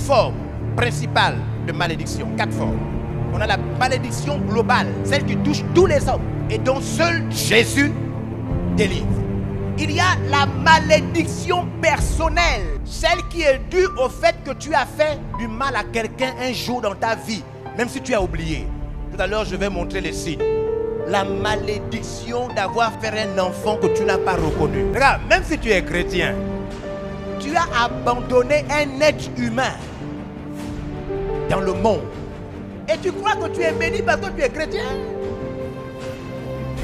formes principales de malédiction. 4 formes. On a la malédiction globale, celle qui touche tous les hommes et dont seul Jésus délivre. Il y a la malédiction personnelle, celle qui est due au fait que tu as fait du mal à quelqu'un un jour dans ta vie, même si tu as oublié. Tout à l'heure, je vais montrer les signes. La malédiction d'avoir fait un enfant que tu n'as pas reconnu. Regarde, même si tu es chrétien, tu as abandonné un être humain dans le monde. Et tu crois que tu es béni parce que tu es chrétien?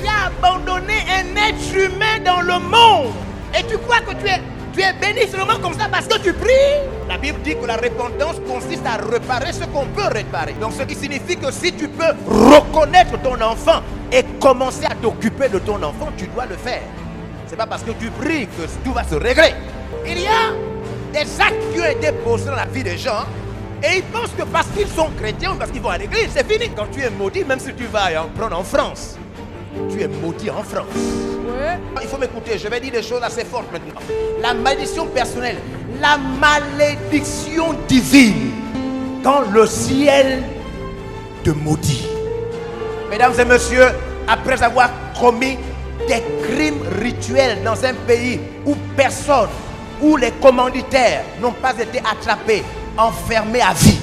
Tu as abandonné un être humain dans le monde. Et tu crois que tu es béni seulement comme ça parce que tu pries? La Bible dit que la repentance consiste à réparer ce qu'on peut réparer. Donc ce qui signifie que si tu peux reconnaître ton enfant et commencer à t'occuper de ton enfant, tu dois le faire. C'est pas parce que tu pries que tout va se régler. Il y a des actes qui ont été posés dans la vie des gens et ils pensent que parce qu'ils sont chrétiens ou parce qu'ils vont à l'église, c'est fini. Quand tu es maudit, même si tu vas prendre en France, tu es maudit en France. Ouais. Il faut m'écouter, je vais dire des choses assez fortes maintenant. La malédiction personnelle, la malédiction divine, quand le ciel te maudit. Mesdames et messieurs, après avoir commis des crimes rituels dans un pays où personne, où les commanditaires n'ont pas été attrapés, enfermés à vie,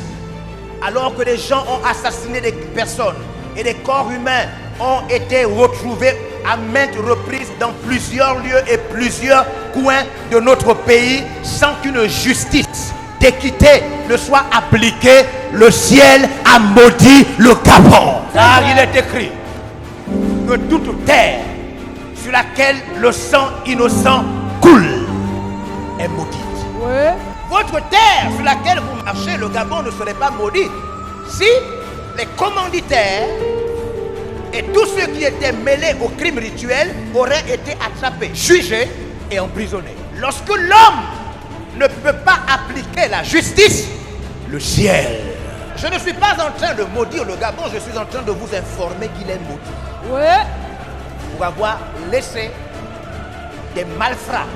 alors que les gens ont assassiné des personnes et des corps humains ont été retrouvés à maintes reprises dans plusieurs lieux et plusieurs coins de notre pays sans qu'une justice d'équité ne soit appliquée, le ciel a maudit le Gabon. Car il est écrit que toute terre sur laquelle le sang innocent coule est maudite. Ouais. Votre terre sur laquelle vous marchez, le Gabon, ne serait pas maudit si les commanditaires et tous ceux qui étaient mêlés aux crimes rituels auraient été attrapés, jugés et emprisonnés. Lorsque l'homme ne peut pas appliquer la justice, le ciel. Je ne suis pas en train de maudire le Gabon, je suis en train de vous informer qu'il est maudit. Ouais. Pour avoir laissé des malfrats,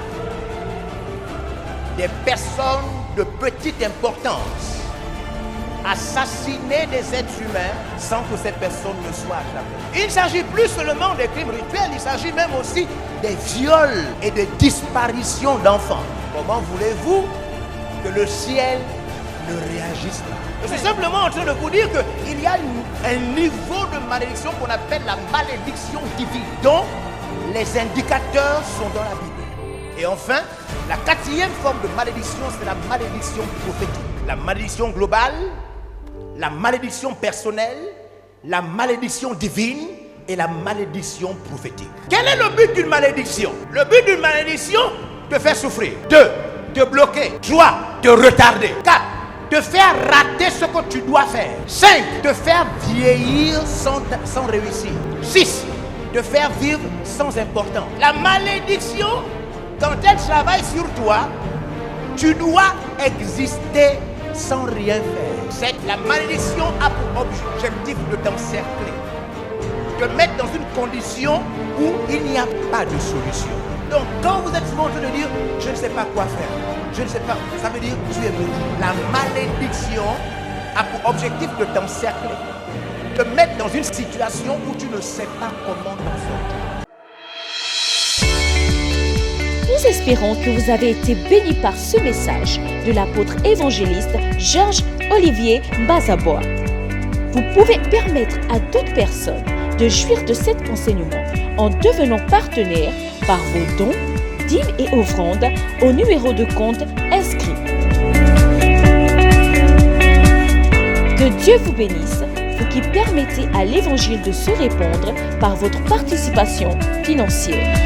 des personnes de petite importance assassiner des êtres humains sans que ces personnes ne soient attrapées. Il ne s'agit plus seulement des crimes rituels, il s'agit même aussi des viols et des disparitions d'enfants. Comment voulez-vous que le ciel ne réagisse pas? Je suis simplement en train de vous dire qu'il y a un niveau de malédiction qu'on appelle la malédiction divine, dont les indicateurs sont dans la Bible. Et enfin, la 4e forme de malédiction, c'est la malédiction prophétique. La malédiction globale, la malédiction personnelle, la malédiction divine et la malédiction prophétique. Quel est le but d'une malédiction? Le but d'une malédiction, te faire souffrir. 2, te bloquer. 3, te retarder. 4, te faire rater ce que tu dois faire. 5, te faire vieillir sans réussir. 6, te faire vivre sans importance. La malédiction, quand elle travaille sur toi, tu dois exister sans rien faire. La malédiction a pour objectif de t'encercler, de mettre dans une condition où il n'y a pas de solution. Donc quand vous êtes souvent en train de dire « je ne sais pas quoi faire », je ne sais pas, ça veut dire « tu es maudit ». La malédiction a pour objectif de t'encercler, de mettre dans une situation où tu ne sais pas comment t'en sortir. Nous espérons que vous avez été bénis par ce message de l'apôtre évangéliste Georges Olivier Bazaboa. Vous pouvez permettre à d'autres personnes de jouir de cet enseignement en devenant partenaire par vos dons, dîmes et offrandes au numéro de compte inscrit. Que Dieu vous bénisse, vous qui permettez à l'évangile de se répandre par votre participation financière.